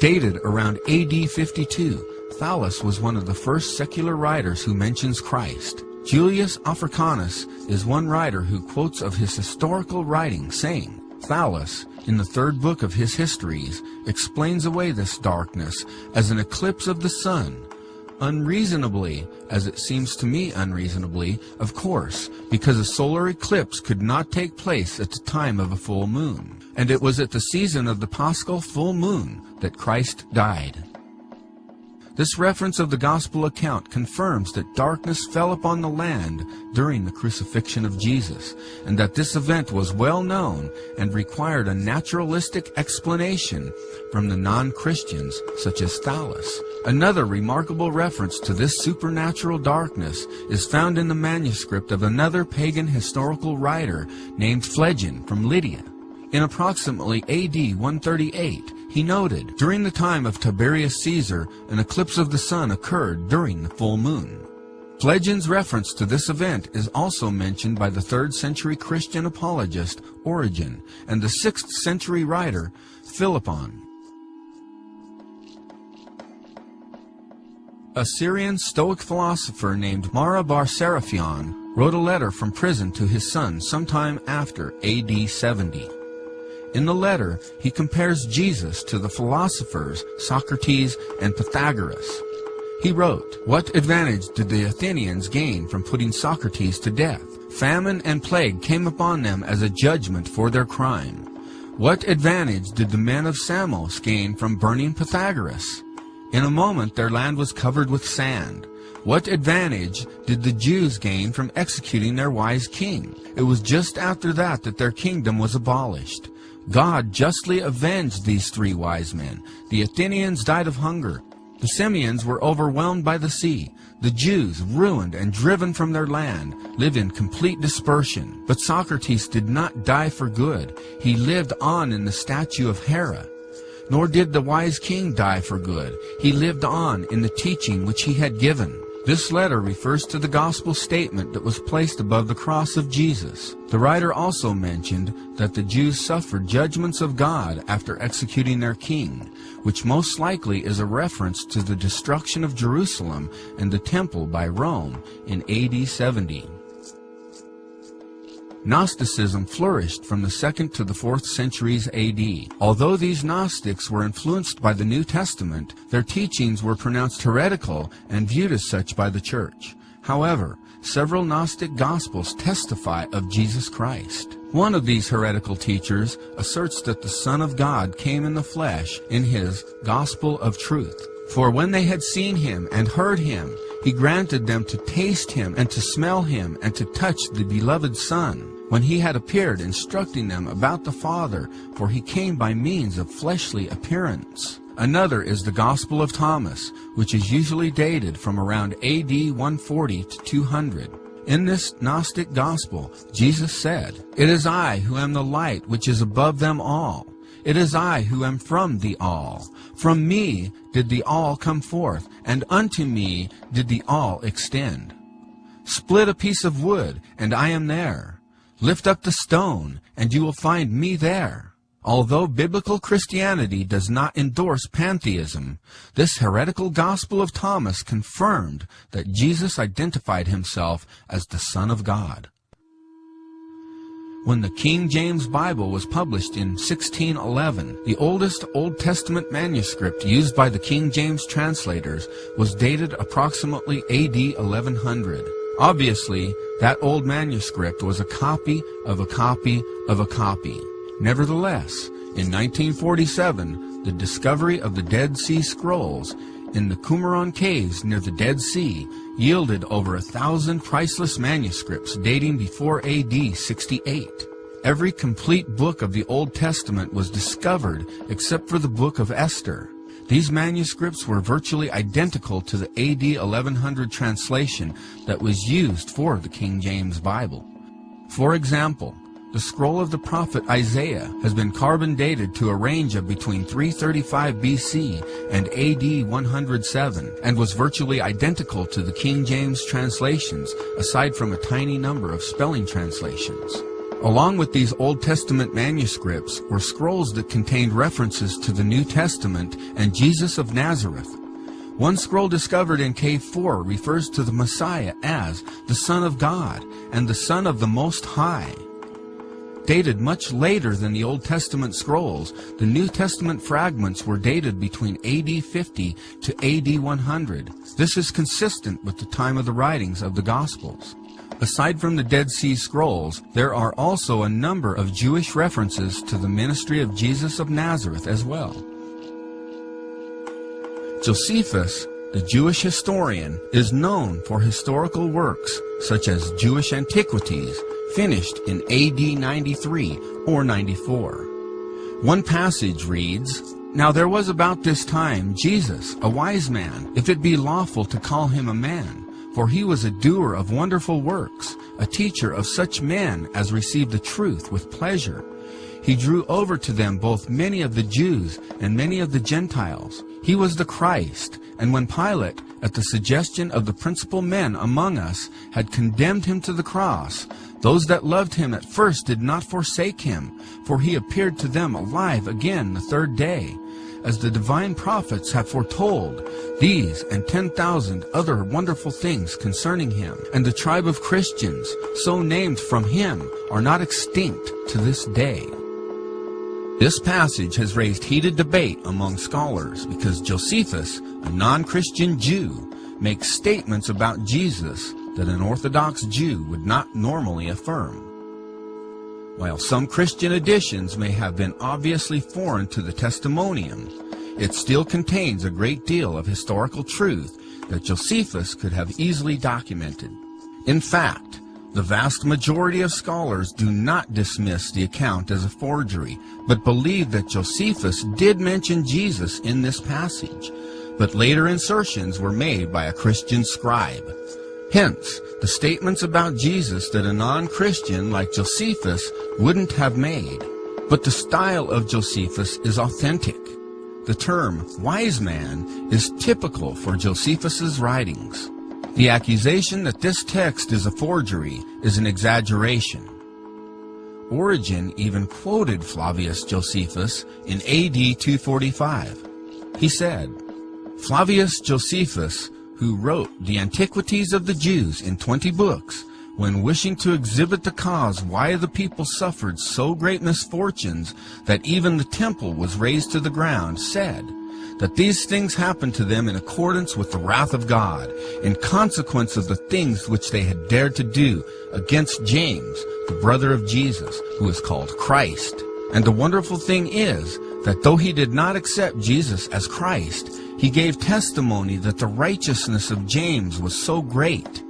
Dated around AD 52, Thales was one of the first secular writers who mentions Christ. Julius Africanus is one writer who quotes of his historical writing, saying, Thales, in the third book of his histories, explains away this darkness as an eclipse of the sun. Unreasonably, as it seems to me unreasonably, of course, because a solar eclipse could not take place at the time of a full moon, and it was at the season of the Paschal full moon that Christ died. This reference of the Gospel account confirms that darkness fell upon the land during the crucifixion of Jesus, and that this event was well known and required a naturalistic explanation from the non-Christians, such as Thales. Another remarkable reference to this supernatural darkness is found in the manuscript of another pagan historical writer named Phlegon from Lydia. In approximately AD 138, he noted, during the time of Tiberius Caesar, an eclipse of the sun occurred during the full moon. Phlegon's reference to this event is also mentioned by the 3rd century Christian apologist Origen and the 6th century writer Philoppon. A Syrian Stoic philosopher named Mara bar Seraphion wrote a letter from prison to his son sometime after AD 70. In the letter, he compares Jesus to the philosophers Socrates and Pythagoras. He wrote, "What advantage did the Athenians gain from putting Socrates to death? Famine and plague came upon them as a judgment for their crime. What advantage did the men of Samos gain from burning Pythagoras? In a moment their land was covered with sand. What advantage did the Jews gain from executing their wise king? It was just after that their kingdom was abolished. God justly avenged these 3 wise men. The Athenians died of hunger. The Simians were overwhelmed by the sea. The Jews, ruined and driven from their land, live in complete dispersion. But Socrates did not die for good. He lived on in the statue of Hera. Nor did the wise king die for good. He lived on in the teaching which he had given." This letter refers to the gospel statement that was placed above the cross of Jesus. The writer also mentioned that the Jews suffered judgments of God after executing their king, which most likely is a reference to the destruction of Jerusalem and the temple by Rome in AD 70. Gnosticism flourished from the 2nd to the 4th centuries AD. Although these Gnostics were influenced by the New Testament, their teachings were pronounced heretical and viewed as such by the Church. However, several Gnostic Gospels testify of Jesus Christ. One of these heretical teachers asserts that the Son of God came in the flesh in his Gospel of Truth. For when they had seen him and heard him, he granted them to taste him and to smell him and to touch the beloved Son, when he had appeared, instructing them about the Father, for he came by means of fleshly appearance. Another is the Gospel of Thomas, which is usually dated from around AD 140 to 200. In this Gnostic Gospel, Jesus said, "It is I who am the light which is above them all. It is I who am from the all. From me did the all come forth, and unto me did the all extend. Split a piece of wood, and I am there. Lift up the stone, and you will find me there." Although biblical Christianity does not endorse pantheism, this heretical Gospel of Thomas confirmed that Jesus identified himself as the Son of God. When the King James Bible was published in 1611, the oldest Old Testament manuscript used by the King James translators was dated approximately AD 1100. Obviously, that old manuscript was a copy of a copy of a copy. Nevertheless, in 1947, the discovery of the Dead Sea Scrolls in the Qumran caves near the Dead Sea yielded over 1,000 priceless manuscripts dating before AD 68. Every complete book of the Old Testament was discovered except for the book of Esther. These manuscripts were virtually identical to the AD 1100 translation that was used for the King James Bible. For example, the scroll of the prophet Isaiah has been carbon dated to a range of between 335 BC and AD 107 and was virtually identical to the King James translations, aside from a tiny number of spelling translations. Along with these Old Testament manuscripts were scrolls that contained references to the New Testament and Jesus of Nazareth. One scroll discovered in Cave 4 refers to the Messiah as the Son of God and the Son of the Most High. Dated much later than the Old Testament scrolls, the New Testament fragments were dated between AD 50 to AD 100. This is consistent with the time of the writings of the Gospels. Aside from the Dead Sea Scrolls, there are also a number of Jewish references to the ministry of Jesus of Nazareth as well. Josephus, the Jewish historian, is known for historical works such as Jewish Antiquities, finished in AD 93 or 94. One passage reads, "Now there was about this time Jesus, a wise man, if it be lawful to call him a man, for he was a doer of wonderful works, a teacher of such men as received the truth with pleasure. He drew over to them both many of the Jews and many of the Gentiles. He was the Christ, and when Pilate, at the suggestion of the principal men among us, had condemned him to the cross, those that loved him at first did not forsake him, for he appeared to them alive again the third day, as the divine prophets have foretold, these and 10,000 other wonderful things concerning him. And the tribe of Christians, so named from him, are not extinct to this day." This passage has raised heated debate among scholars because Josephus, a non-Christian Jew, makes statements about Jesus that an Orthodox Jew would not normally affirm. While some Christian additions may have been obviously foreign to the Testimonium, it still contains a great deal of historical truth that Josephus could have easily documented. In fact, the vast majority of scholars do not dismiss the account as a forgery, but believe that Josephus did mention Jesus in this passage, but later insertions were made by a Christian scribe. Hence, the statements about Jesus that a non-Christian like Josephus wouldn't have made. But the style of Josephus is authentic. The term wise man is typical for Josephus's writings. The accusation that this text is a forgery is an exaggeration. Origen even quoted Flavius Josephus in AD 245. He said, "Flavius Josephus, who wrote the Antiquities of the Jews in 20 books, when wishing to exhibit the cause why the people suffered so great misfortunes that even the temple was razed to the ground, said that these things happened to them in accordance with the wrath of God, in consequence of the things which they had dared to do against James, the brother of Jesus, who is called Christ. And the wonderful thing is that though he did not accept Jesus as Christ, he gave testimony that the righteousness of James was so great.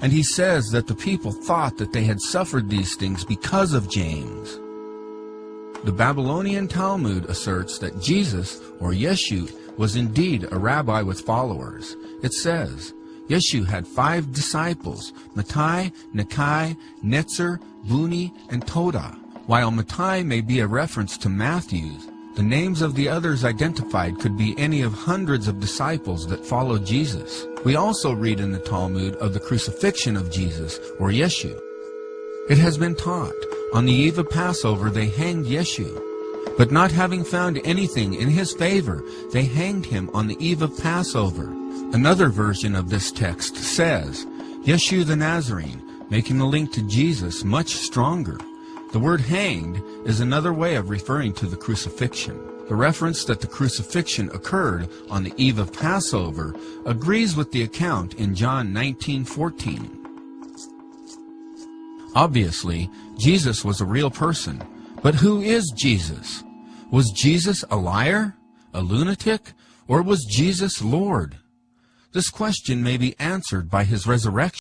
And he says that the people thought that they had suffered these things because of James." The Babylonian Talmud asserts that Jesus, or Yeshu, was indeed a rabbi with followers. It says, Yeshu had 5 disciples, Mattai, Nekai, Netzer, Buni, and Toda. While Mattai may be a reference to Matthew's, the names of the others identified could be any of hundreds of disciples that followed Jesus. We also read in the Talmud of the crucifixion of Jesus, or Yeshu. It has been taught, on the eve of Passover they hanged Yeshu, but not having found anything in his favor, they hanged him on the eve of Passover. Another version of this text says, Yeshu the Nazarene, making the link to Jesus much stronger. The word hanged is another way of referring to the crucifixion. The reference that the crucifixion occurred on the eve of Passover agrees with the account in John 19:14. Obviously, Jesus was a real person. But who is Jesus? Was Jesus a liar, a lunatic, or was Jesus Lord? This question may be answered by his resurrection.